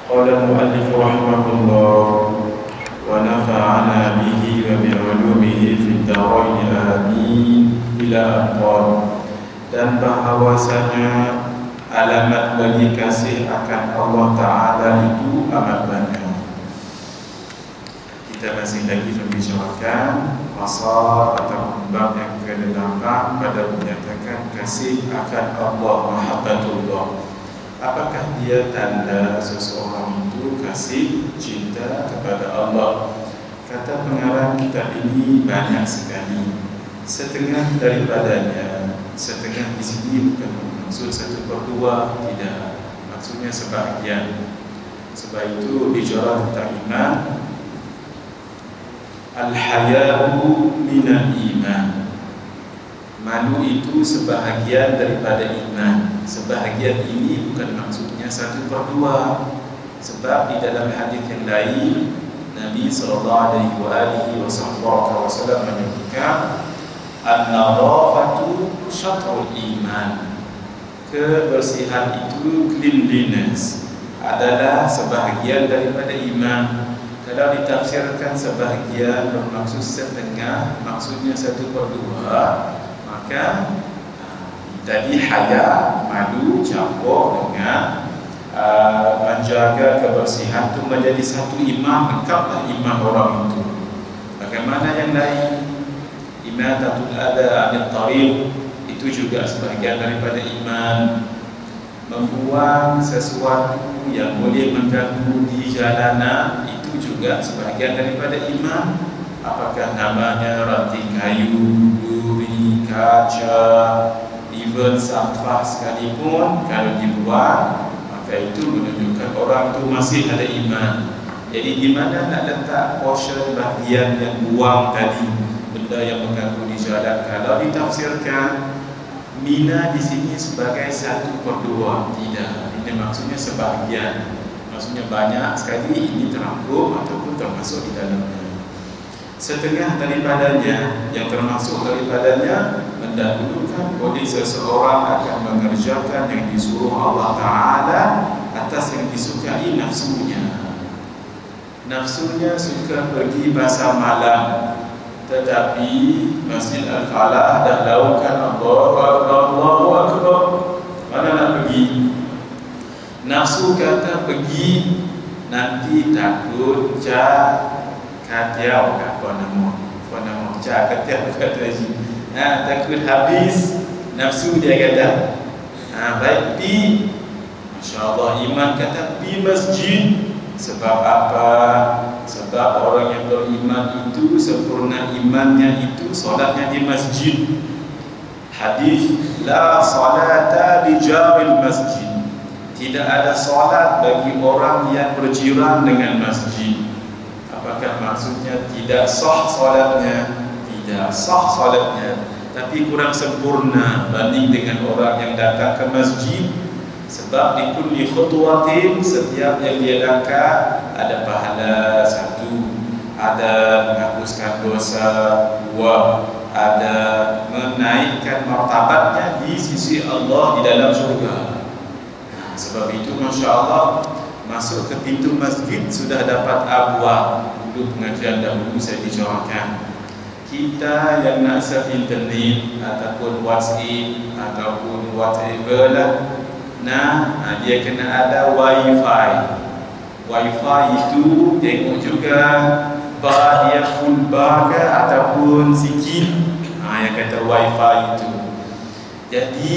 قال المؤلف رحمه الله ونفعنا به وبعلومه في الدارين آمين إلى أن قال. Dan bahawasanya alamat bagi kasih akan Allah Ta'ala itu amat banyak. Kita masih lagi membicarakan pasal atau bab yang ke-8 pada menyatakan kasih akan Allah, mahabbatullah. Apakah dia tanda seseorang itu kasih cinta kepada Allah? Kata pengarang kitab ini banyak sekali. Setengah daripadanya, setengah di sini bukan maksud 1/2, tidak, maksudnya sebahagian. Sebab itu bicara tentang iman. Al-haya'u minal iman. Malu itu sebahagian daripada iman. Sebahagian ini bukan maksudnya 1/2. Sebab di dalam hadis yang lain Nabi SAW menyebutkan an-nadhafatu syatrul iman. Kebersihan itu, cleanliness, adalah sebahagian daripada iman. Kalau ditafsirkan sebahagian bermaksud setengah, maksudnya 1/2, maka tadi haya, malu campur dengan menjaga kebersihan itu menjadi satu iman, lengkaplah iman orang itu. Bagaimana yang lain? Imatatul adha anit tariq, itu juga sebahagian daripada iman. Membuang sesuatu yang boleh mengganggu di jalanan, itu juga sebahagian daripada iman. Apakah namanya ranting kayu, duri, kaca, even sampah sekalipun, kalau dibuang, maka itu menunjukkan orang itu masih ada iman. Jadi di mana nak letak portion bahagian yang buang tadi, benda yang mengganggu di jalan? Kalau ditafsirkan mina di sini sebagai 1/2, tidak. Ini maksudnya sebahagian. Maksudnya banyak sekali ini terangkum ataupun termasuk di dalamnya. Setengah daripadanya, yang termasuk daripadanya, mendahulukan bagi seseorang akan mengerjakan yang disuruh Allah Ta'ala atas yang disukai nafsunya. Nafsunya suka pergi pasar malam, tetapi Masjid Al-Falah dah laukan Allahu Akbar, Allahu Akbar, mana nak pergi? Nafsu kata pergi, nanti takut katiau, apa nama katiau kata lagi, takut habis nafsu, dia kata baik pi, Masya Allah, iman kata pi masjid. Sebab apa? Sebab orang yang beriman itu, sempurna imannya itu solatnya di masjid. Hadis la salata di jaril masjid, tidak ada solat bagi orang yang berjiran dengan masjid. Apakah maksudnya tidak sah solatnya? Tidak sah solatnya, tapi kurang sempurna banding dengan orang yang datang ke masjid. Sebab di kulli khutwatin, setiap yang dia langkah ada pahala 1, ada menghapuskan dosa 2, ada menaikkan martabatnya di sisi Allah di dalam surga. Sebab itu Masya Allah, masuk ke pintu masjid sudah dapat abwab. Dulu pengajian dahulu saya bicarakan, kita yang nak surf internet ataupun WhatsApp ataupun whatever lah, dia kena ada wifi. Wifi itu tengok juga bar dia full bar ke ataupun sikit, yang kata wifi itu. Jadi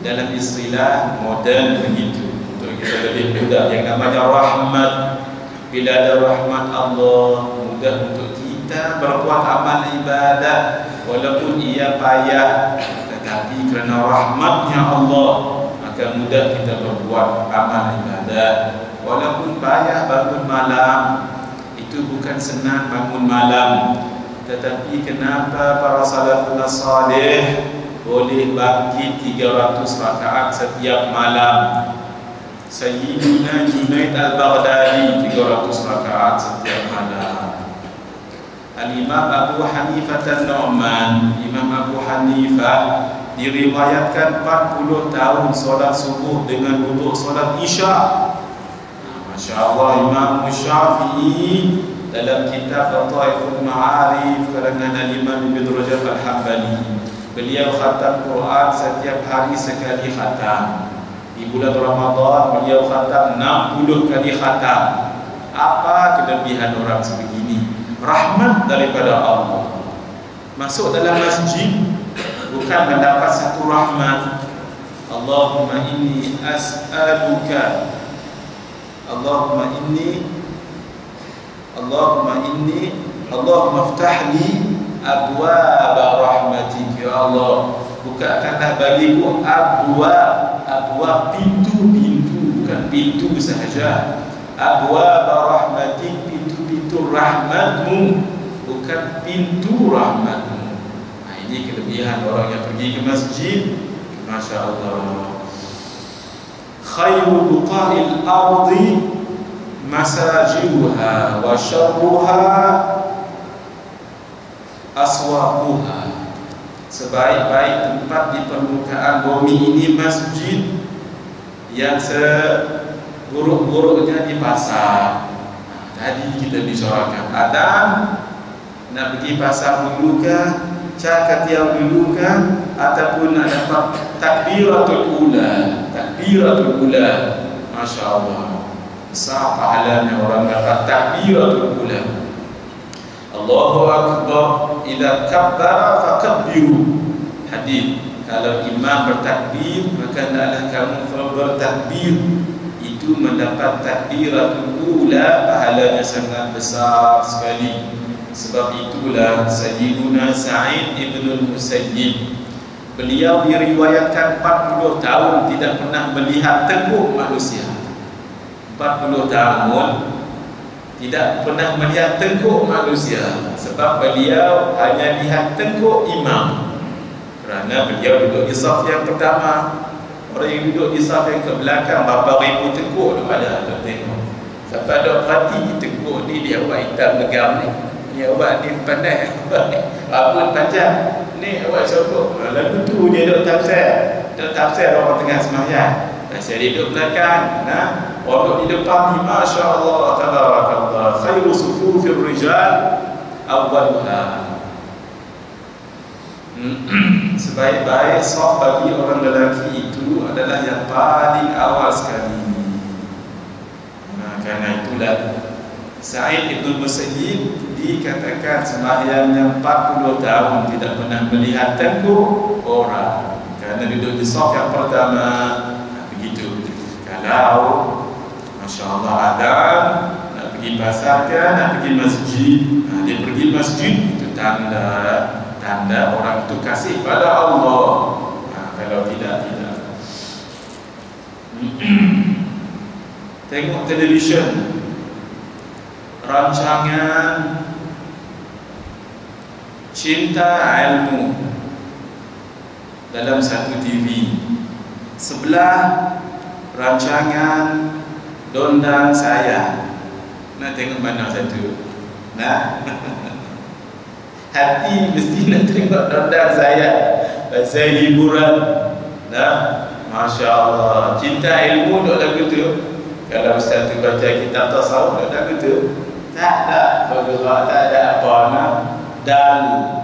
dalam istilah moden begitu, untuk kita lebih mudah, yang namanya rahmat. Bila ada rahmat Allah, mudah untuk kita berbuat amal ibadah, walaupun ia payah, tetapi kerana rahmatnya Allah, maka mudah kita berbuat amal ibadah. Walaupun payah bangun malam, itu bukan senang bangun malam, tetapi kenapa para salafun salih boleh bangkit 300 rakaat setiap malam? Sayyidina Junaid Al-Baghdadi 300 rakaat setiap malam. Al-Imam Abu Hanifah An-Nu'man, Imam Abu Hanifah diriwayatkan 40 tahun solat subuh dengan wuduk solat isya. Masya Allah, Imam Syafi'i dalam kitab Lataiful Ma'arif karangan Imam Ibn Rajab Al-Hambali, beliau khatam Quran setiap hari sekali khatam. Di bulan Ramadan beliau khatam 60 kali khatam. Apa kelebihan orang sebegini? Rahmat daripada Allah. Masuk dalam masjid bukan mendapat satu rahmat. Allahumma inni as'aluka, Allahumma iftah li abwaaba rahmatik, ya Allah, bukakanlah bagiku abwaab pintu-pintu, bukan pintu sahaja, abwaaba rahmatik, pintu-pintu rahmatmu, bukan pintu rahmatmu. Nah, ini kelebihan orang yang pergi ke masjid. Masya Allah. Khairu buqa'il ardi masajiduha wa syarruha aswaquha. Sebaik-baik tempat di permukaan bumi ini masjid, yang seburuk-buruknya di pasar. Tadi kita bicarakan, Adam nak pergi pasar dulu kah, cakap tiaw dulu kah, ataupun ada takbiratul ula. Masya Allah, besar pahalanya orang dapat takbiratul ula. Allahu Akbar, idza kabbara fakabbiru. Hadis, kalau imam bertakbir maka hendaklah kamu bertakbir. Itu mendapat takbiratul ula, pahalanya sangat besar sekali. Sebab itulah Sayyiduna Sa'id ibn al-Musayyib, beliau diriwayatkan 40 tahun tidak pernah melihat tengkuk manusia. 40 tahun tidak pernah melihat tengkuk manusia, sebab beliau hanya lihat tengkuk imam. Kerana beliau duduk di saf yang pertama. Orang yang duduk di saf yang ke belakang, berapa ribu tengkuk ada tengok. Sampai ada perhati tengkuk ni dia buat hitam legam ni. Ni awak ni pandai, rambut panjang. Ni awak sokong. Lalu tu dia duduk tafsir. Duduk tafsir orang tengah sembahyang. Saya duduk belakang. Orang di depan ni, Masya Allah, tabarakallah. Khairu sufufir rijal awwaluha. Sebaik-baik saf bagi orang lelaki itu adalah yang paling awal sekali. Karena itulah Sa'id ibn Musayyib dikatakan sembahyangnya 40 tahun tidak pernah melihat tengkuk orang, kerana duduk di saf yang pertama. Begitu. Kalau Masya Allah Adam nak pergi pasar kan, nak pergi masjid, dia pergi masjid, itu tanda orang itu kasih pada Allah. Kalau tidak. Tengok televisyen, rancangan Cinta Ilmu dalam satu TV, sebelah rancangan Dondang Saya. Nak tengok mana satu? Nah, hati mesti nak tengok Dondang Saya. Pasal hiburan. Nah, Masya Allah. Cinta Ilmu duk lagu tu. Kalau ustaz tu baca kitab tasawuf, duk lagu tu. Tak ada bergerak, tak ada apa nak. Dan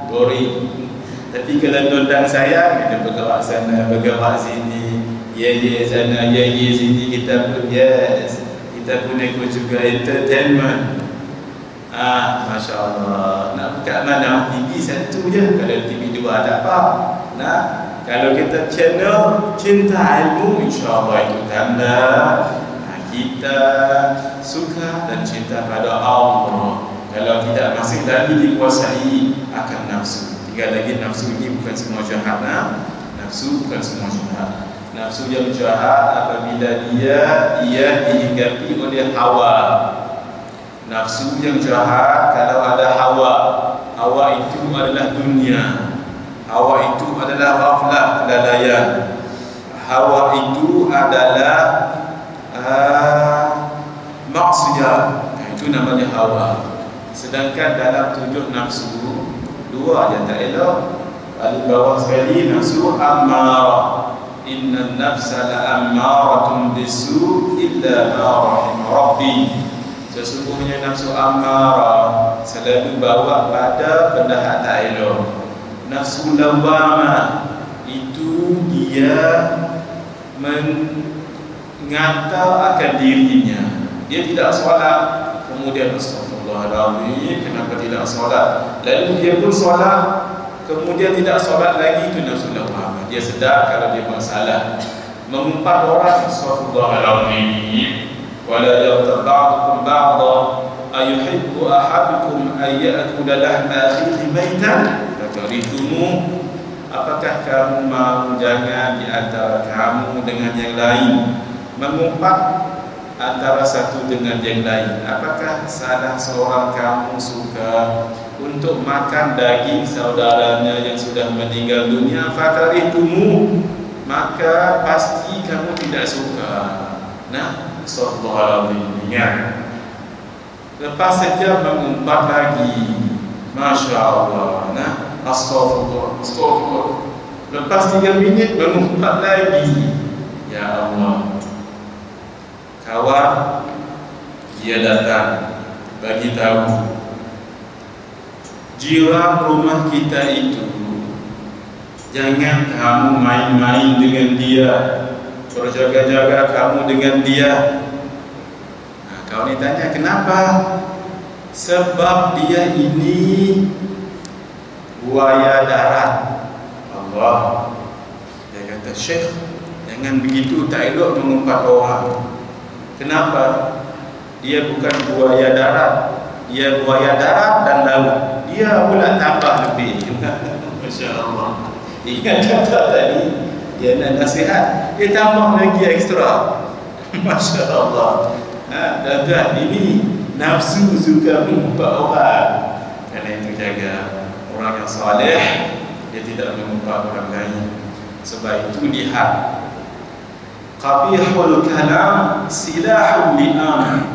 boring. Tapi kalau Dondang Saya, kita bergerak sana, bergerak sini, ye sana, ye sini, kita pun yes, kita pun ikut juga entertainment. Masya Allah. Nak buka mana? TV satu je. Kalau TV dua tak apa. Nah, kalau kita channel Cinta Ilmu, insya Allah itu tanda kita suka dan cinta pada Allah. Kalau tidak, masih lagi dikuasai akan nafsu. Tiga lagi, nafsu ini bukan semua jahat. Nafsu bukan semua jahat. Nafsu yang jahat apabila ia dihinggapi oleh hawa. Nafsu yang jahat kalau ada hawa. Hawa itu adalah dunia. Hawa itu adalah ghaflah, kelalaian. Hawa itu adalah maksiat. Itu namanya hawa. Sedangkan dalam 7 nafsu, 2 je tak elok. Paling bawah sekali nafsu ammarah. inna nafsa la'ammaratun bisu illa ma rahim rabbi. Sesungguhnya nafsu amarah selalu bawa pada benda hak tak elok. Nafsu lawamah itu dia mengata akan dirinya. Dia tidak solat, kemudian astagfirullahaladzim, kenapa tidak solat? Lalu dia pun solat, kemudian tidak solat lagi, itu nafsu lawamah. Dia sedar kalau dia bersalah. Mengumpat orang, astagfirullahaladzim, wala yaghtab ba'dukum ba'dha ayuhibbu ahadukum ay ya'kula lahma akhihi maitan fakarihtumu. Apakah kamu mau jangan di antara kamu dengan yang lain mengumpat antara satu dengan yang lain? Apakah salah seorang kamu suka untuk makan daging saudaranya yang sudah meninggal dunia? Fakarihtumu, maka pasti kamu tidak suka. Nah, astagfirullahaladzim, ingat. Lepas saja mengumpat lagi, Masya Allah. Nah, astagfirullah, astagfirullah. Lepas 3 minit mengumpat lagi, ya Allah. Kawan dia datang bagi tahu, jiran rumah kita itu jangan kamu main-main dengan dia, berjaga-jaga kamu dengan dia. Nah, kawan ni tanya, kenapa? Sebab dia ini buaya darat. Allah. Dia kata, Syekh, jangan begitu, tak elok mengumpat orang. Kenapa? Dia bukan buaya darat, dia buaya darat dan laut. Dia pula tambah lebih. Masya Allah. Ingat kata tadi, dia nak nasihat, dia tambah lagi ekstra. Masya Allah. Tuan-tuan, ini nafsu suka mengumpat orang. Kerana itu jaga orang yang saleh, dia tidak mengumpat orang lain. Sebab itu lihat, qabihul kalam silahul li'am.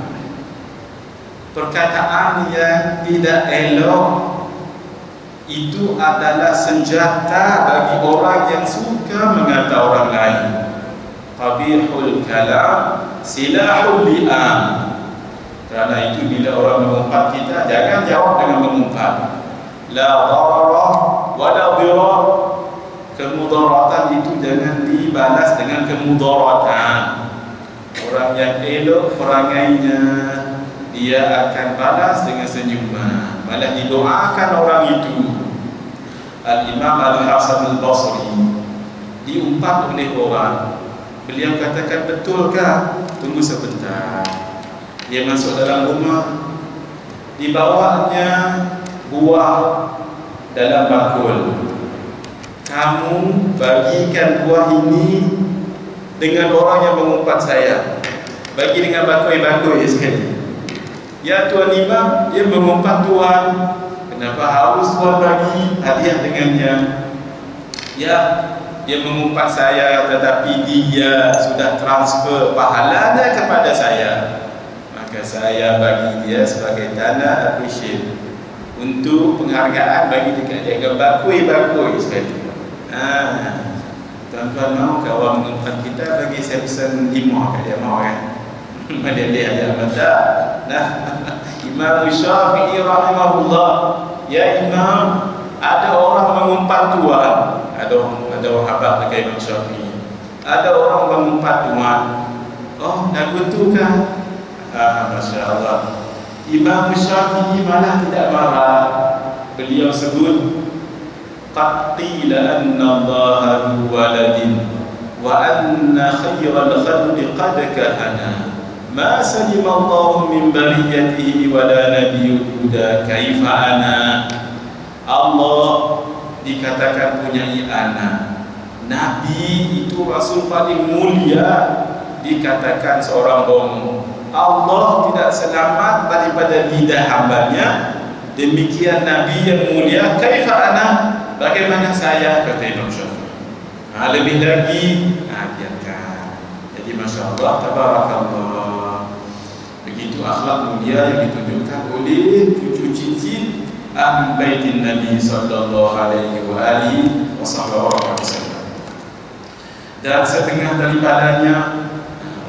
Perkataan yang tidak elok itu adalah senjata bagi orang yang suka mengata orang lain. Qabihul kalam silahul li'am. Kerana itu bila orang mengumpat kita, jangan jawab dengan mengumpat. La dararah wa la dirar. Kemudaratan itu jangan dibalas dengan kemudaratan. Orang yang elok perangainya, dia akan balas dengan senyuman, malah didoakan orang itu. Al-Imam Al-Hasan Al-Basri diumpat oleh orang. Beliau katakan, betulkah? Tunggu sebentar. Dia masuk dalam rumah, dibawanya buah dalam bakul. Kamu bagikan buah ini dengan orang yang mengumpat saya. Bagi dengan bakul-bakul sekali. Ya Tuan Imam, dia mengumpat Tuan. Kenapa harus Tuan bagi hadiah dengannya? Ya, dia mengumpat saya, tetapi dia sudah transfer pahalanya kepada saya. Maka saya bagi dia sebagai tanda appreciate untuk penghargaan bagi dekat dia. Bakul-bakul sekali. Tuan-tuan mau kawan mengumpat kita bagi Samsung 5 kat dia, mau kan? Dia ada mata. Nah, Imam Syafi'i rahimahullah, ya Imam, ada orang mengumpat Tuhan. Ada orang habaq dekat Imam Syafi'i. Ada orang mengumpat Tuhan. Oh, lagu tu kan? Masya Allah. Imam Syafi'i malah tidak marah. Beliau sebut, qad qila anna Allaha dhu waladin wa anna khayral khalqi qad kahana ma salima Allahu min bariyatihi wa la nabiyyun huda kaifa ana. Allah dikatakan punya anak. Nabi itu rasul paling mulia dikatakan seorang bohong. Allah tidak selamat daripada lidah hambanya. Demikian Nabi yang mulia, kaifa ana? Bagaimana saya, kata Imam Syafi'i. Lebih lagi, biarkan. Jadi Masya Allah, tabarakallah. Begitu akhlak mulia yang ditunjukkan oleh 7 cincin Ahlul Baitin Nabi sallallahu alaihi wa alihi wasallam. Dan setengah daripadanya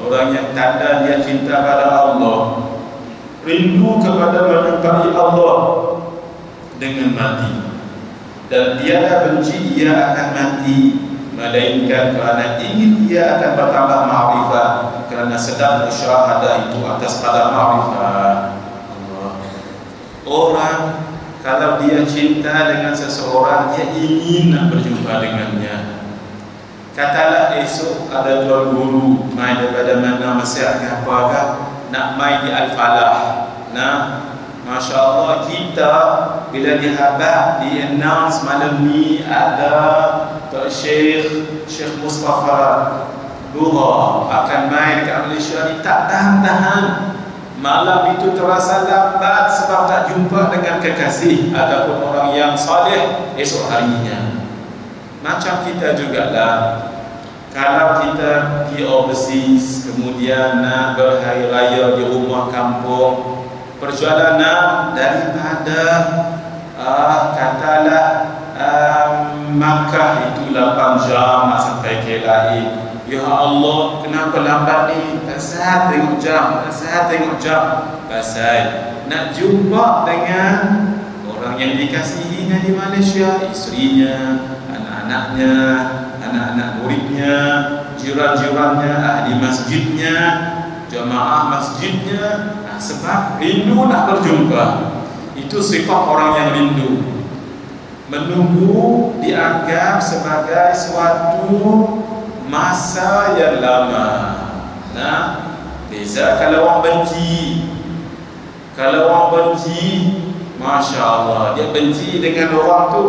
orang yang tanda dia cinta pada Allah, rindu kepada menjumpai Allah dengan mati, dan dia benci ia akan mati, melainkan kerana ingin ia akan bertambah ma'rifat, kerana sedang musyahadah itu atas kadar ma'rifat. Orang kalau dia cinta dengan seseorang, dia ingin nak berjumpa dengannya. Katalah esok ada tuan guru mai daripada mana Mesir ke apa, nak mai di Al-Falah. Nah, Masya Allah, kita bila dihabak di announce malam ni ada Tok Syekh Mustafa Dura akan mai dekat Malaysia ni, tak tahan-tahan. Malam itu terasa lambat sebab tak jumpa dengan kekasih ataupun orang yang saleh esok harinya. Macam kita jugalah, kalau kita pergi overseas kemudian nak berhari raya di rumah kampung, perjalanan daripada katalah Makkah itu 8 jam nak sampai KLIA. Ya Allah, kenapa lambat ni? Pasal tengok jam, pasal nak jumpa dengan orang yang dikasihinya di Malaysia, isterinya, anak-anaknya, anak-anak muridnya, jiran-jirannya, ahli masjidnya, jamaah masjidnya. Sebab rindu nak berjumpa. Itu sifat orang yang rindu. Menunggu dianggap sebagai suatu masa yang lama. Nah, beza kalau orang benci. Kalau orang benci, Masya Allah, dia benci dengan orang tu,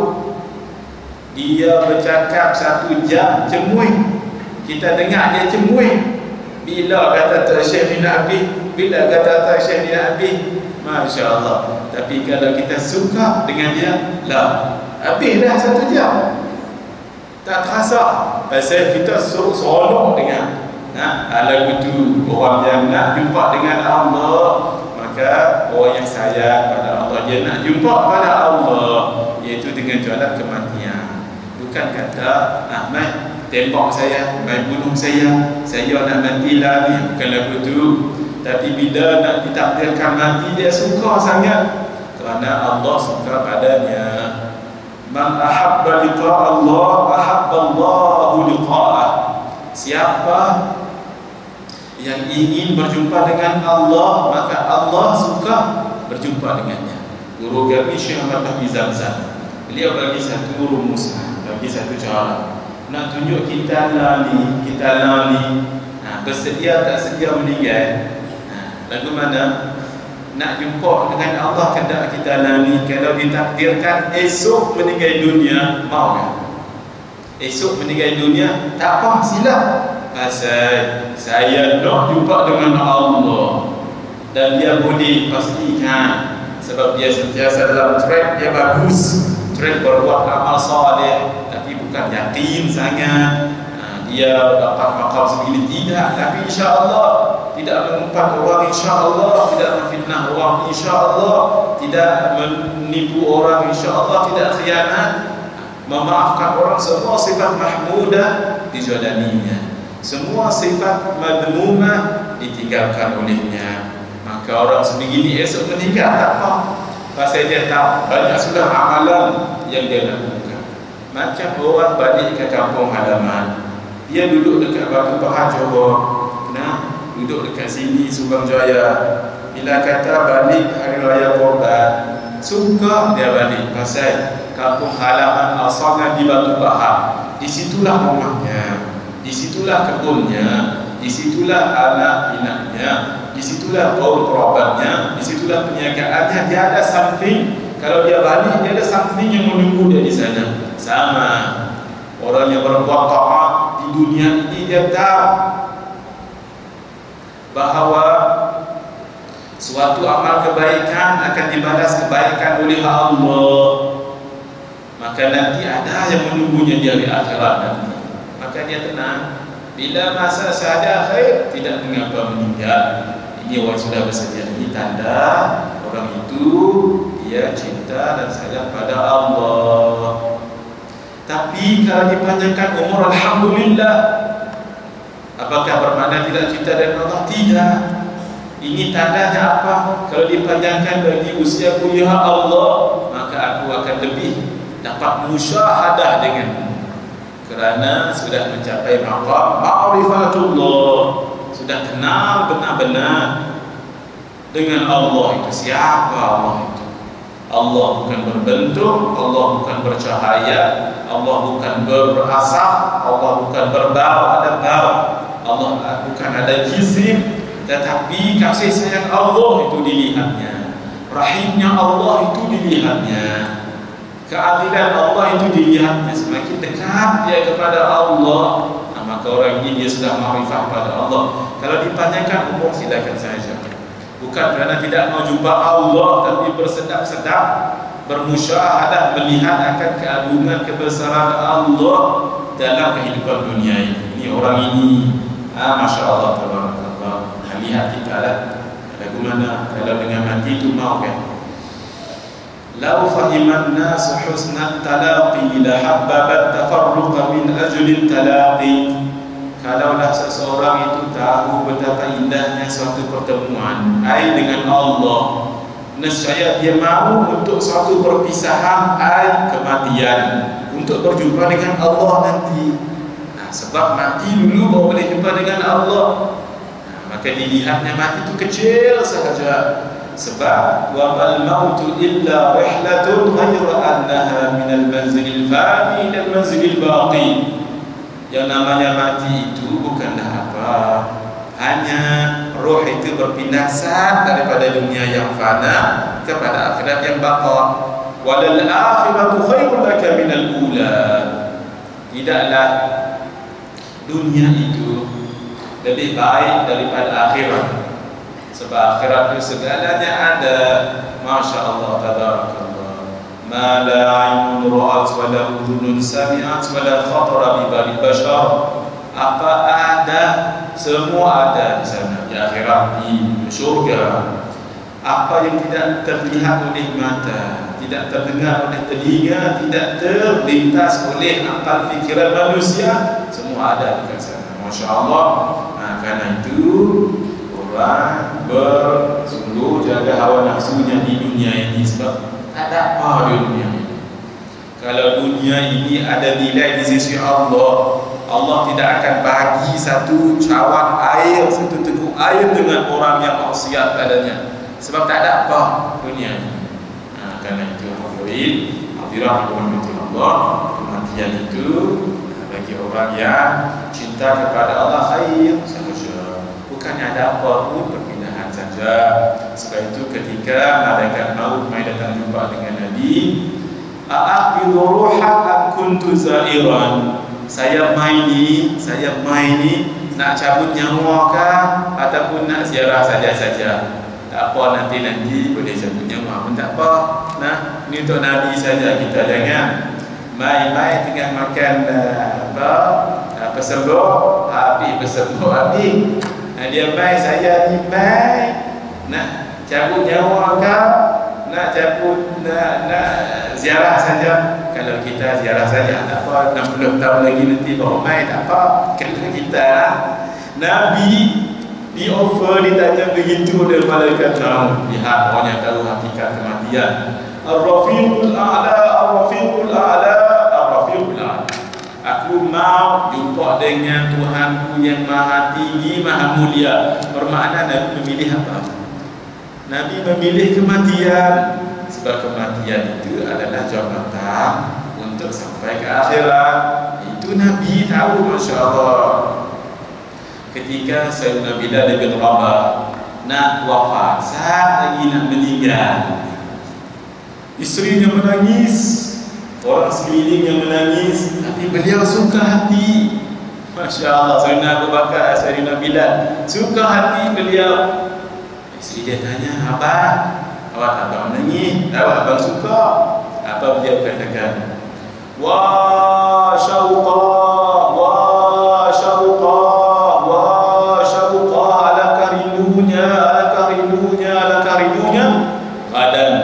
dia bercakap 1 jam cemui, kita dengar dia cemui. Bila kata Tok Syekh ni nak habis, bila kata Tok Syekh ni nak habis, Masya Allah. Tapi kalau kita suka dengan dia, lah, habis dah 1 jam, tak terasa. Pasal kita seronok dengan lagu tu. Orang yang nak jumpa dengan Allah, maka orang yang sayang pada Allah, dia nak jumpa pada Allah, iaitu dengan jalan kematian. Bukan kata mai tembak saya, mai bunuh saya nak mati lah ni. Bukan lagu tu. Tapi bila nak ditakdirkan mati, dia suka sangat kerana Allah suka padanya. Man ahabba liqa Allah, ahabba Allahu liqa'ah. Siapa yang ingin berjumpa dengan Allah, maka Allah suka berjumpa dengannya. Guru kami Syekh Ahmad Fahmi Zamzam, beliau bagi satu rumus, bagi satu cara nak tunjuk kita lah ni, bersedia tak sedia meninggal. Lagu mana nak jumpa dengan Allah, kehendak kita lah ni. Kalau ditakdirkan esok meninggal dunia, mau kan? Esok meninggal dunia, tak apa, silap. Pasal saya nak jumpa dengan Allah, dan dia boleh pastikan, sebab dia sentiasa dalam track dia bagus, track berbuat amal saleh, tapi bukan yakin sangat dia dapat makam sebegini, tidak. Tapi insya-Allah tidak mengumpat orang, insya-Allah tidak memfitnah orang, insya-Allah tidak menipu orang, insya-Allah tidak khianat, memaafkan orang. Semua sifat mahmudah dijalaninya, semua sifat madmumah ditinggalkan olehnya. Maka orang sebegini esok meninggal tak apa, pasal dia tahu banyak sudah amalan yang dia lakukan. Macam orang balik ke kampung halaman, dia duduk dekat Batu Pahat Johor, duduk dekat sini Subang Jaya. Bila kata balik hari raya Korban, suka dia balik, pasal kampung halaman asalnya di Batu Pahat. Disitulah rumahnya, disitulah kebunnya, disitulah anak inaknya, disitulah kaum kerabatnya, disitulah perniagaannya. Dia ada something. Kalau dia balik, dia ada something yang menunggu dia di sana. Sama orang yang berbuat taat di dunia ini, dia tahu bahawa suatu amal kebaikan akan dibalas kebaikan oleh Allah. Maka nanti ada yang menunggunya di hari akhirat nanti. Maka dia tenang. Bila masa sahaja akhir, tidak mengapa meninggal. Ini orang sudah bersedia. Ini tanda orang itu dia cinta dan sayang pada Allah. Tapi kalau dipanjangkan umur, alhamdulillah, Apakah bermakna tidak cinta dengan Allah? Tidak. Ini tandanya apa? Kalau dipanjangkan bagi usia kuliah Allah, maka aku akan lebih dapat musyahadah denganmu, kerana sudah mencapai maqam ma'rifatullah, sudah kenal benar-benar dengan Allah itu. Siapa Allah itu? Allah bukan berbentuk, Allah bukan bercahaya, Allah bukan berasap, Allah bukan berbau, ada bau, Allah bukan ada jisim, tetapi kasih sayang Allah itu dilihatnya, rahimnya Allah itu dilihatnya, keadilan Allah itu dilihatnya. Semakin dekat dia kepada Allah, maka orang ini dia sudah ma'rifah pada Allah. Kalau dipanjangkan umur silakan saja, bukan kerana tidak mau jumpa Allah, tapi bersedap-sedap, bermusyahadah, melihat akan keagungan kebesaran Allah dalam kehidupan dunia ini. Ini orang ini, Masya Allah, tabarakallah. Lihat kita lah, bagaimana kalau dengan mati itu mau kan? Lau fahiman nasu husnat talaqi lahabbabat tafarruqa min ajlin talaqi. Kalaulah seseorang itu tahu betapa indahnya suatu pertemuan ai dengan Allah, nescaya dia mahu untuk suatu perpisahan ai kematian, untuk berjumpa dengan Allah nanti. Sebab mati dulu baru boleh jumpa dengan Allah. Maka dilihatnya mati itu kecil sahaja. Sebab wa mal mautu illa rihlatun ghayra annaha minal manzilil fani dan manzilil baqi. Yang namanya mati itu bukanlah apa, hanya roh itu berpindah daripada dunia yang fana kepada akhirat yang baqa. Walal akhiratu khairul laka minal ula. Tidaklah dunia itu lebih baik daripada akhirat. Sebab akhirat itu segalanya ada. Masya Allah, tabarakallah. Ma la aynun ra'at wa la udhunun sami'at wa la khatara bi bali bashar. Apa ada, semua ada di sana, di akhirat, di syurga. Apa yang tidak terlihat oleh mata, tidak terdengar oleh telinga, tidak terlintas oleh akal fikiran manusia, semua ada di sana. Masya Allah. Karena itu orang bersungguh jaga hawa nafsunya di dunia ini. Sebab tak ada apa di dunia ini. Kalau dunia ini ada nilai di sisi Allah, Allah tidak akan bagi satu cawan air, satu teguk air dengan orang yang maksiat padanya. Sebab tak ada apa dunia ini. Karena itu hadirat rahmati Allah, kematian itu bagi orang yang cinta kepada Allah khair saja, bukannya ada apa pun, perpindahan saja. Sebab itu ketika malaikat maut mai datang jumpa dengan Nabi, a'aqidu ruha an kuntu zairan, saya mai ni nak cabut nyawa kah ataupun nak ziarah saja-saja. Tak apa, nanti boleh cabut nyawa pun tak apa. Nah, ini untuk Nabi saja, kita jangan mai tengah makan persembuk, habis persembuk habis. Dia mai, saya ni mai nak cabut nyawa kah, nak cabut nak ziarah saja. Kalau kita ziarah saja tak apa, 60 tahun lagi nanti baru mai, tak apa. Kalau kita lah, Nabi di offer, ditanya begitu oleh malaikat maut. Lihat, orang yang tahu hakikat kematian. Ar-Rafiqul A'la, Ar-Rafiqul A'la, Ar-Rafiqul A'la. Aku mau jumpa dengan Tuhanku yang maha tinggi, maha mulia. Bermakna Nabi memilih apa? Nabi memilih kematian. Sebab kematian itu adalah jabatan untuk sampai ke akhirat. Itu Nabi tahu, Masya Allah. Ketika Sayyidina Bilal bin Rabah nak wafat, saat lagi nak meninggal, isterinya menangis, orang sekelilingnya menangis, tapi beliau suka hati. Masya Allah, Sayyidina Abu Bakar, Sayyidina Bilal, suka hati beliau. Isteri dia tanya, abang menangis, abang suka. Apa beliau katakan? Wa syauqa, wa syauqa, wa syauqa, alaka rindunya, qadan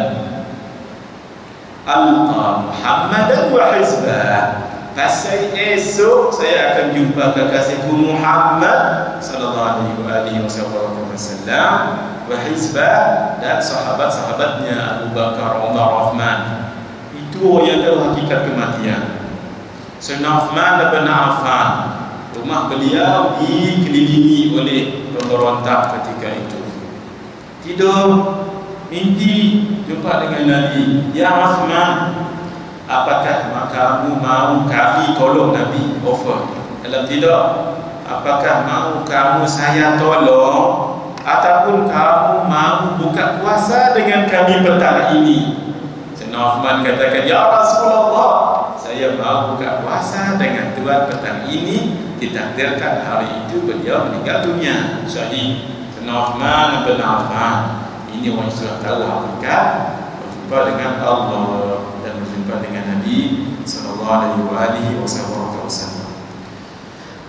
alqa Muhammadan wa hizbah. Pasal esok saya akan jumpa kekasihku Muhammad sallallahu alaihi wasallam wa hizbah dan sahabat-sahabatnya Abu Bakar, Umar, Uthman. Itu yang tahu hakikat kematian. Sayyidina Uthman bin Affan, rumah beliau dikelilingi oleh pemberontak ketika itu. Tidur, mimpi jumpa dengan Nabi. Ya Uthman, apakah kamu mau kami tolong Nabi? Offer. Dalam tidak, apakah mau kamu saya tolong ataupun kamu mau buka puasa dengan kami petang ini? Sayyidina Uthman katakan, ya Rasulullah, saya mau buka puasa dengan Tuhan petang ini. Ditakdirkan hari itu beliau meninggal dunia syahid. Sayyidina Uthman bin Affan, ini orang sudah tahu hakikat berjumpa dengan Allah dan berjumpa dengan Nabi sallallahu alaihi wasallam.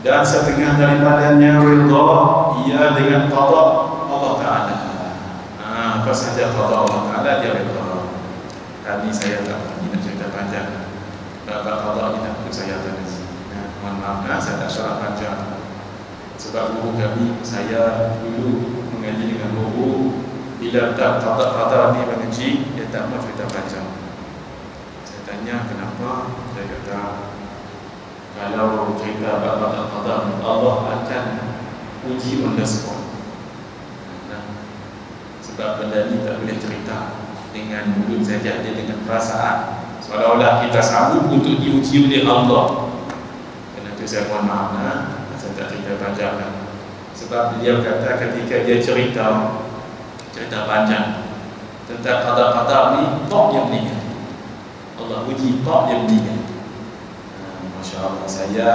Dan setengah daripadanya ridha ia dengan qada Allah Taala. Apa saja qada Allah Taala dia ridha. Tadi saya tak nak cerita panjang. Bab qada ini tak saya tadi. Mohon maaf, saya tak syarah panjang. Sebab guru kami, saya dulu mengaji dengan guru, bila tak qada ni mengaji, dia tak mau cerita panjang. Saya tanya kenapa, dia kata kalau cerita bab qada Allah akan uji on the spot. Sebab benda ni tak boleh cerita dengan mulut saja, dia dengan perasaan. Seolah-olah kita sanggup untuk diuji oleh Allah. Kerana itu saya mohon maaf, saya tak cerita panjang. Sebab beliau kata ketika dia cerita panjang tentang qada ni, tok yang meninggal. Allah uji tok yang meninggal. Masya Allah, saya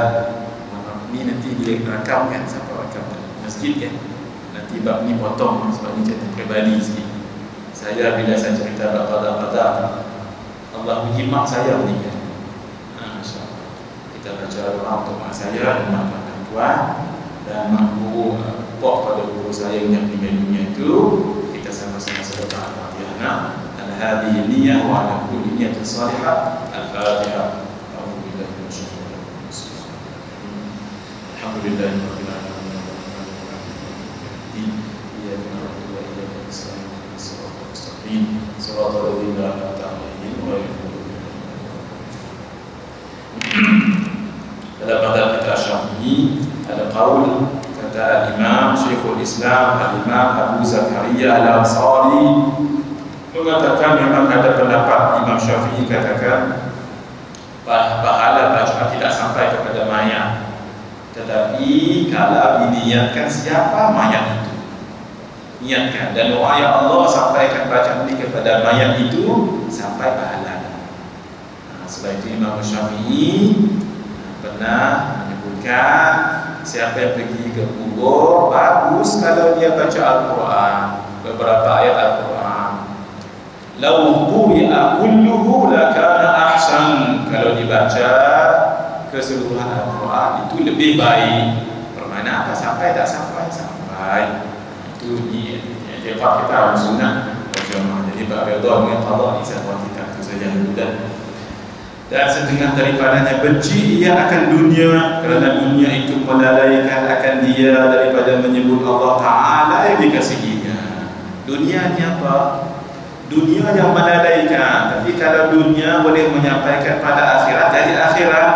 ni nanti dia rakam kan, siapa rakam masjid kan, nanti bab ni potong sebab ni cerita peribadi sikit. Saya bila saya cerita bab qada Allah uji mak saya meninggal. Masya Allah, kita baca doa untuk mak saya dan mak tuan dan mak guru, pok pada guru saya yang meninggal dunia itu. Kita sama-sama sedekah Al-Fatihah. Al-hadhihi niyyah wa ala kulli niyyatin salihah. Al-Fatihah. Alhamdulillahirabbil alamin. Iyyaka na'budu wa iyyaka nasta'in. Shiratal mustaqim. Shiratal ladzina an'amta 'alaihim ghairil maghdubi 'alaihim. Dalam madhab kita Syafi'i ada qaul kata Imam Syekhul Islam Al-Imam Abu Zakaria Al-Ansari mengatakan memang ada pendapat Imam Syafi'i katakan pahala bacaan tidak sampai kepada mayat. Tetapi kalau diniatkan siapa mayat itu, niatkan dan doa ya Allah sampaikan bacaan ini kepada mayat itu sampai pahala. Sebab itu Imam Syafi'i pernah menyebutkan siapa yang pergi ke kubur bagus kalau dia baca Al-Quran, beberapa ayat Al-Quran. Lau quri'a kulluhu lakana ahsan, kalau dibaca keseluruhan Al-Quran itu lebih baik. Bermakna apa? Sampai tak sampai? Sampai. Itu di tempat kita harus sunnah berjamaah. Jadi bab redha dengan qada ni satu kita itu saja. Dan setengah daripadanya benci ia akan dunia, kerana dunia itu melalaikan akan dia daripada menyebut Allah Ta'ala yang dikasihinya. Dunia ni apa? Dunia yang melalaikan. Tapi kalau dunia boleh menyampaikan pada akhirat, jadi akhirat.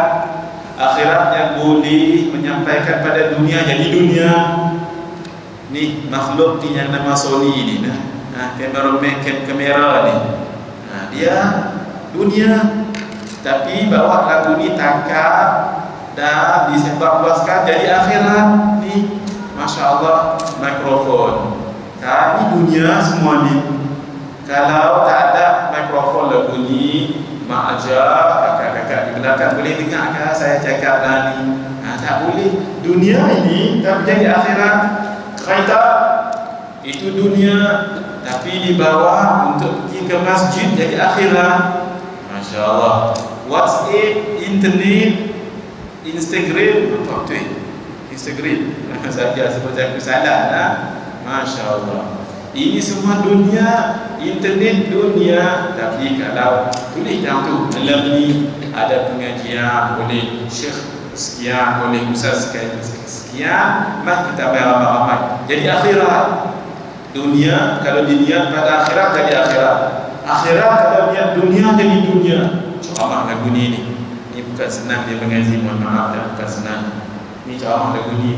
Akhirat yang boleh menyampaikan pada dunia, jadi dunia. Ni makhluk ni yang nama Sony ni, kamera ni, dia dunia. Tapi bawa lagu ni tangkap dan disebarluaskan jadi akhirat. Ni Masya Allah, mikrofon. Ni dunia semua ni. Kalau tak ada mikrofon lagu ni, mak ajar kakak-kakak di belakang boleh dengar ke saya cakap lah ni? Tak boleh. Dunia ini tak menjadi akhirat. Kereta itu dunia, tapi dibawa untuk pergi ke masjid jadi akhirat. Masya Allah. WhatsApp, internet, Instagram, apa tu? Instagram. Saja sebut aku salah lah. Masya Allah. Ini semua dunia, internet dunia. Tapi kalau tulis dalam tu, malam ni ada pengajian oleh Syekh sekian, oleh Ustaz sekian, mah kita bayar ramai-ramai. Jadi akhirat dunia, kalau diniat pada akhirat jadi akhirat. Akhirat kalau niat dunia jadi dunia. Ceramah lagu ni bukan senang dia mengaji, mohon maaf dah, bukan senang. Ni ceramah lagu ni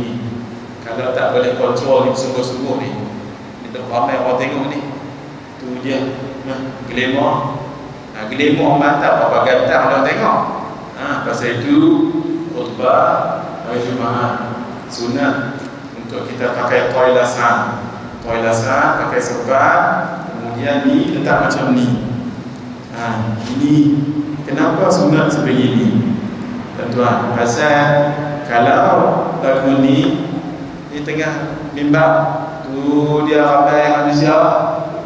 kalau tak boleh kontrol ni sungguh-sungguh ni tak ramai orang tengok ni. Tu dia glamour. Glamour mantap apa gantang orang tengok. Pasal itu khutbah hari Jumaat sunat untuk kita pakai toilasan pakai serban, kemudian ni letak macam ni. Ini kenapa sunat sebegini tuan-tuan? Pasal kalau lagu ni di tengah mimbar tu dia ramai manusia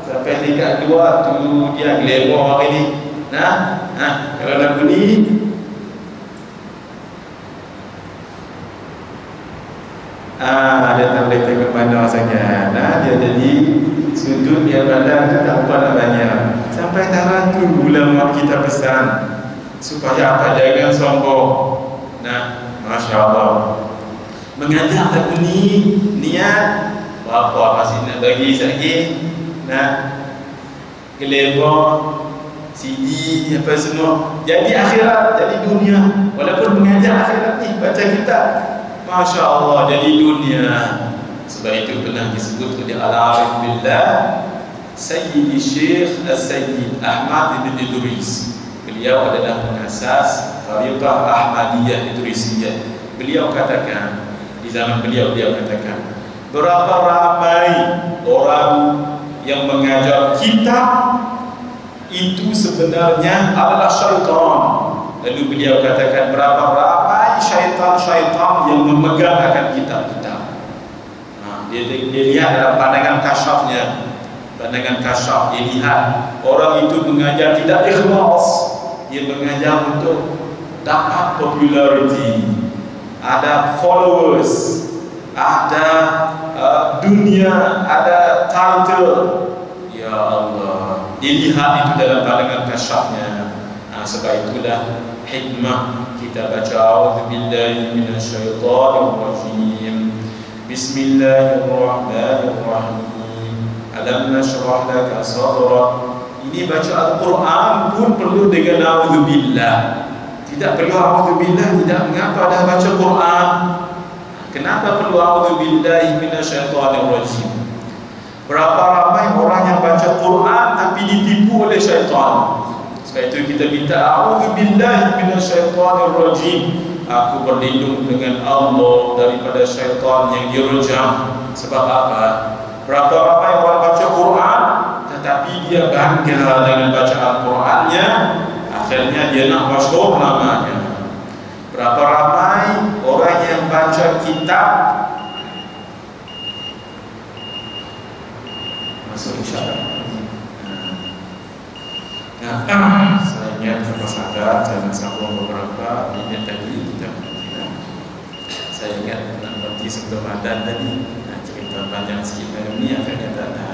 sampai tingkat 2 tu dia glamour hari ni. Kalau lagu ni dia tak boleh tengok pandang sangat. Dia jadi sudut dia pandang tu tak apa nak banyak. Sampai tarah tu ulama kita pesan supaya apa, jangan sombong. Masya Allah, mengajar lagu ni niat berapa masih nak bagi lagi. Glamour CD apa semua jadi akhirat, jadi dunia. Walaupun mengajar akhirat ni, baca kitab, Masya Allah, jadi dunia. Sebab itu pernah disebut oleh Al-Arif Billah Sayyidi Syekh Al-Sayyid Ahmad bin Idris. Beliau adalah pengasas Tariqah Ahmadiyah Idrisiyah. Beliau katakan, di zaman beliau katakan, berapa ramai orang yang mengajar kitab itu sebenarnya adalah syaitan. Lalu beliau katakan, berapa ramai syaitan-syaitan yang memegang akan kitab-kitab. Dia lihat dalam pandangan kasyafnya, pandangan kasyaf, dia lihat orang itu mengajar tidak ikhlas. Dia mengajar untuk dapat popularity, ada followers, ada dunia, ada title. Ya Allah, dilihat itu dalam pandangan kasyafnya. Sebab itulah hikmah kita baca a'udzubillahi minasyaitonirrajim, bismillahirrahmanirrahim, alam nashrah laka sadrak. Ini baca Al-Quran pun perlu dengan a'udzubillah. Tidak perlu a'udzubillah, tidak mengapa dah baca Quran. Kenapa perlu a'udzubillahi minasyaitonirrajim? Berapa ramai orang yang baca Quran tapi ditipu oleh syaitan. Sebab itu kita minta a'udzubillahi minasyaitonirrajim. Aku berlindung dengan Allah daripada syaitan yang direjam. Sebab apa? Berapa ramai orang baca Quran tetapi dia bangga dengan bacaan Qurannya, akhirnya dia nak masyhur namanya. Berapa ramai orang yang baca kitab, masuk insyaAllah. Saya ingat terpaksa jangan sambung beberapa minit tadi kita mengira. Saya ingat nanti sebelum Ramadan tadi cerita panjang sikit malam ni, akhirnya tak ada.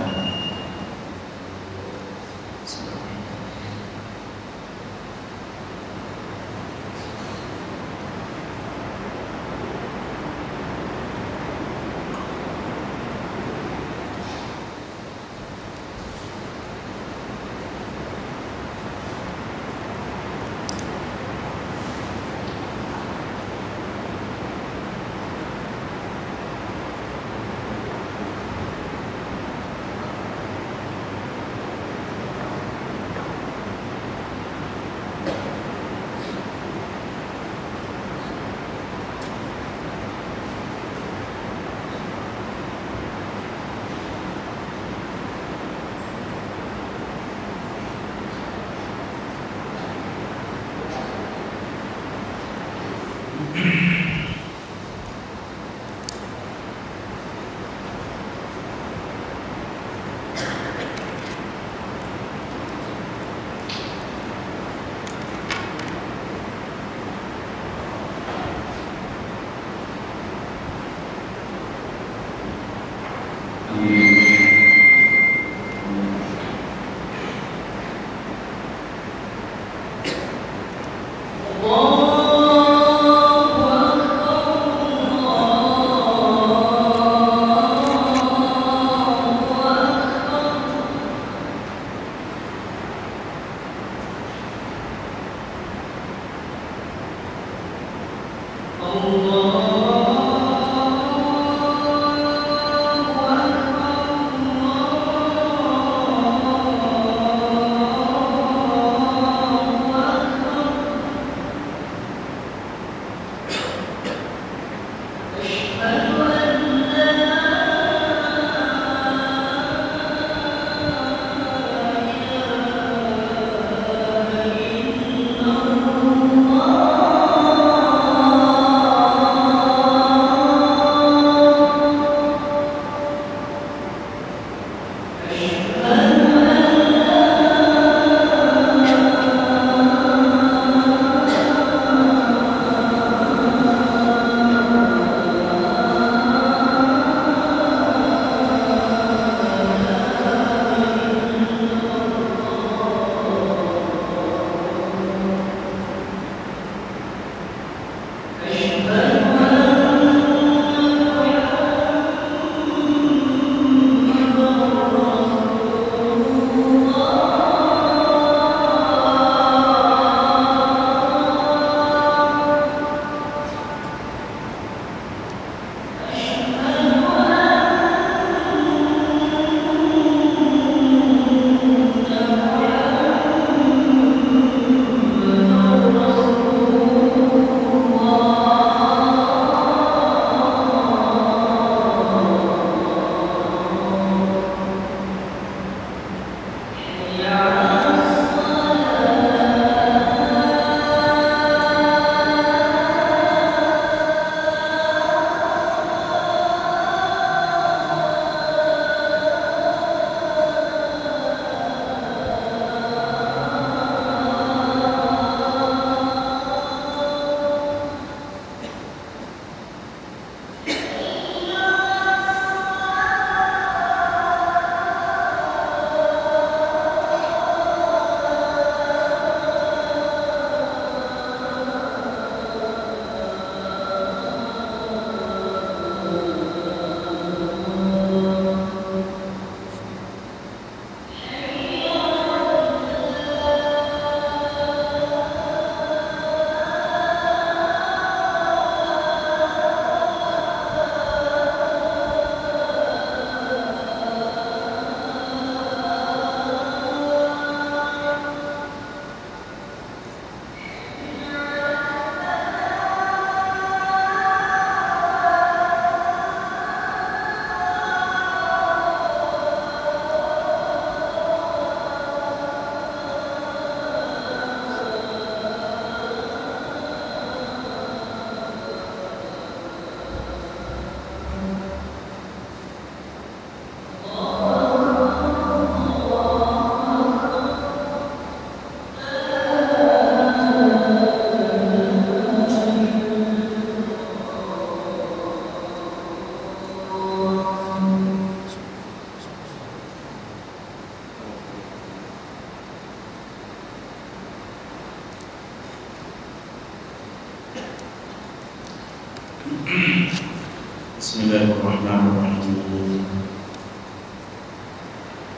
Bismillahirrahmanirrahim.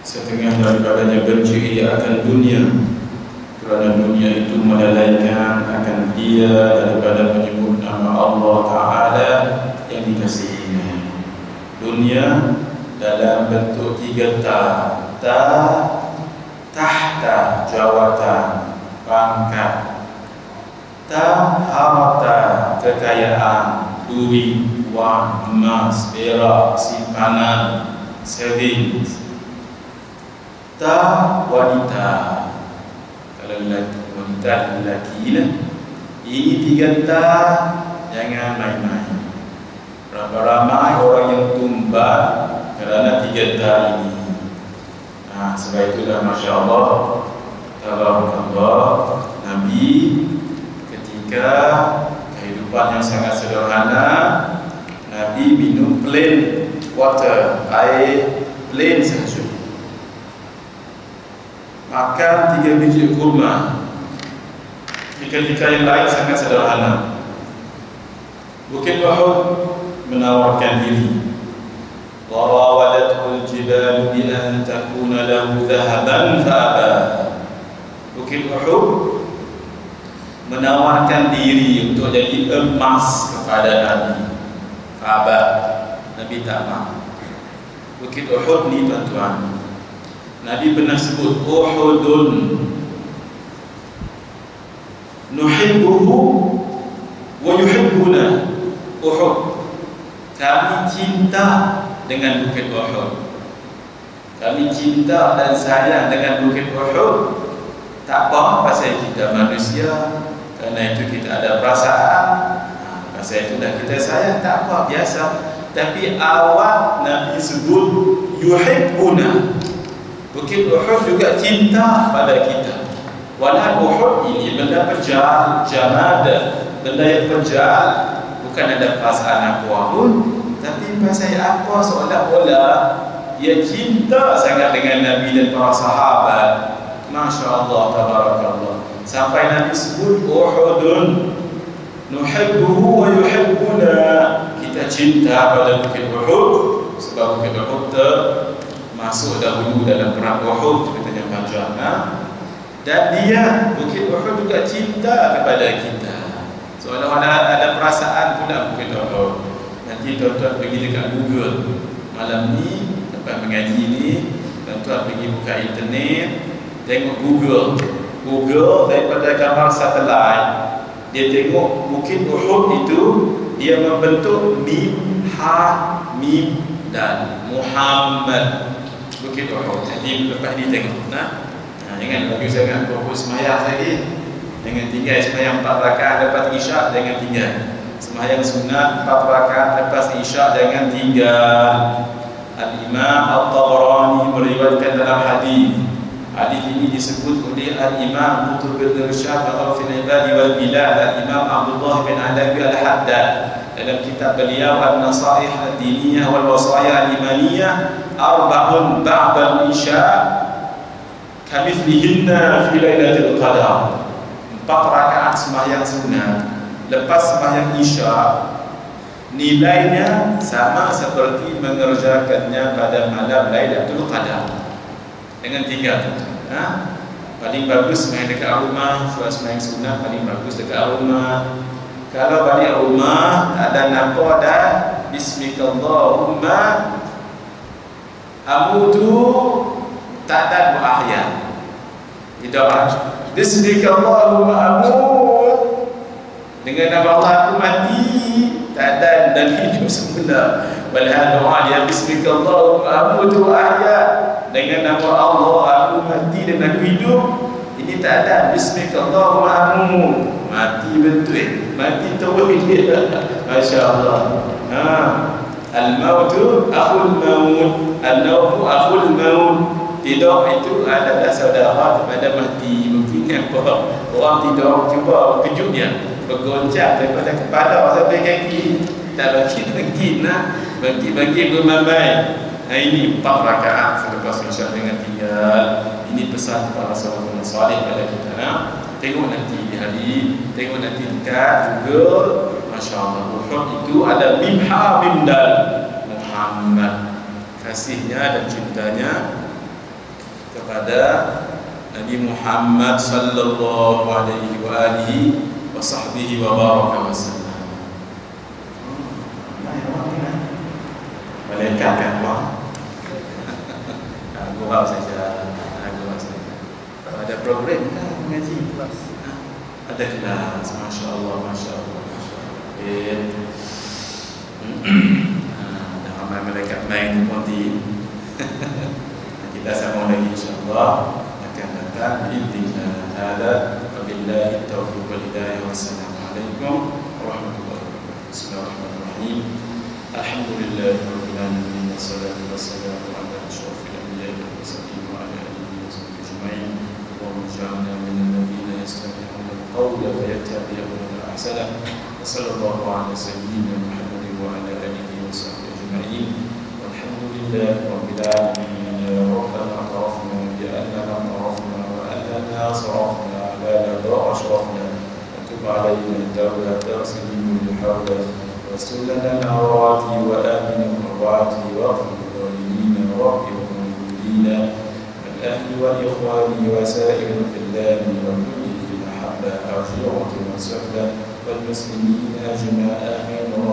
Setengah daripadanya benci ia akan dunia, kerana dunia itu melalaikan akan dia daripada menyebut nama Allah Ta'ala yang dikasihinya. Dunia dalam bentuk 3 ta, tahta jawatan, pangkat, harta kekayaan, duit, wang, emas, perak, simpanan, savings. Wanita, kalau wanita lelaki lah. Ini 3 ta, jangan main-main. Berapa ramai orang yang tumbang kerana 3 ta ini. Sebab itulah Masya Allah, Tabarakallah, Nabi ketika kehidupan yang sangat sederhana, Nabi minum plain water, air plain sahaja. Makan 3 biji kurma. Ketika yang lain sangat sederhana. Bukit Uhud menawarkan diri. Warawadathu al-jibalu bi an takuna lahu dhahaban fa'aba. Bukit Uhud menawarkan diri untuk jadi emas kepada Nabi. Kaabah, Nabi tak mau. Bukit Uhud ni tuan-tuan, Nabi pernah sebut Uhudun nuhibbuhu wa yuhibbuna. Uhud, kami cinta dengan Bukit Uhud, kami cinta dan sayang dengan Bukit Uhud. Tak apa, pasal kita manusia, kerana itu kita ada perasaan, pasal itu dah kita sayang, tak apa, biasa. Tapi awal Nabi sebut yuhibbuna. Bukit Uhud juga cinta pada kita. Walau Uhud ini benda pejal, jamada, benda yang pejal, bukan ada perasaan apa pun, tapi pasal apa, seolah-olah ia cinta sangat dengan Nabi dan para sahabat. Masya Allah, tabarakallah. Sampai Nabi sebut Uhudun nuhibbuhu wa yuhibbuna. Kita cinta pada Bukit Uhud sebab Bukit Uhud masuk dahulu dalam perang Uhud, ceritanya panjang. Dan dia, Bukit Uhud juga cinta kepada kita. Seolah-olah ada perasaan pula Bukit Uhud. Nanti tuan-tuan pergi dekat Google malam ni, lepas mengaji ni, tuan-tuan pergi buka internet, tengok Google daripada gambar satelit, dia tengok Bukit Uhud itu, dia membentuk mim, ha, mim dan Muhammad. Bukit Uhud. Jadi lepas ni tengok, jangan bagi sangat fokus sembahyang lagi. Jangan tinggal sembahyang 4 rakaat lepas isyak, jangan tinggal. Sembahyang sunat 4 rakaat lepas isyak, jangan tinggal. Al-Imam Al-Tabarani meriwayatkan dalam hadis. Hadis ini disebut oleh Al-Imam Qutb bin Irsyad fil Ibad wal Bilad, Al-Imam Abdullah bin Alawi Al-Haddad, dalam kitab beliau An-Nasaih Ad-Diniyah wal Wasaya Al-Imaniyah, arba'un ba'da al-isya kamithlihinna fi lailatul qadar. 4 rakaat sembahyang sunat lepas sembahyang isya, nilainya sama seperti mengerjakannya pada malam Lailatul Qadar. Jangan tinggal. Paling bagus sembahyang dekat rumah, sembahyang sunat paling bagus dekat rumah. Kalau balik rumah tak ada nampak dah bismikallahumma amutu, tak ada doa ahya. Tidak. Bismikallahumma amut, dengan nama Allah aku mati, tak ada dan hidup semula. Walhal doa dia bismikallahumma amutu ahya, dengan nama Allah aku mati dan aku hidup. Ini tak ada bismikallahumma amut, mati betul, mati tauhid dia. Masya-Allah. Al-mautu akhul maut, al-nawmu akhul maut. Tidur itu adalah saudara kepada mati. Mungkin apa? Orang tidur cuba kejut dia, bergoncang daripada kepala sampai kaki, tak bangkit bangkit bermamai. Ini 4 rakaat selepas isyak dengan tinggal. Ini pesan para sahabat salih pada kita. Tengok nanti di hari, tengok nanti dekat Google. Masya Allah, Uhud itu ada mim ha mim dal Muhammad, kasihnya dan cintanya kepada Nabi Muhammad sallallahu alaihi wa alihi wa sahbihi wa baraka wasallam. Malaikat kan Allah. Gurau saja. Ada program kan mengaji kelas. Ada kelas, Masya Allah, Masya Allah, Masya Allah. Dah ramai malaikat main di kita sambung lagi insyaAllah akan datang biidznillah. Hada wabillahi taufiq wal hidayah. Wassalamualaikum warahmatullahi wabarakatuh. Bismillahirrahmanirrahim. Alhamdulillahirabbil alamin, wassalatu wassalamu ala asyrafil anbiya'i wal mursalin wa ala alihi wa sahbihi ajma'in. Allahumma ij'alna minal ladzina yastami'una al-qawla fayattabi'una ahsanah. Wa sallallahu ala sayyidina Muhammadin wa ala alihi wa sahbihi ajma'in. Walhamdulillahi rabbil alamin. ربنا اعترفنا بأننا انحرفنا وأننا صرفنا على لدى أشرفنا، وتب علينا توبة تغسل بحولك، واستر لنا العورات وآمن الروعات، واغفر للظالمين ورب الموجودين والأهل والإخوان وسائر الخلان وكل ذي محبة على آخرة وصحبه والمسلمين أجمعين.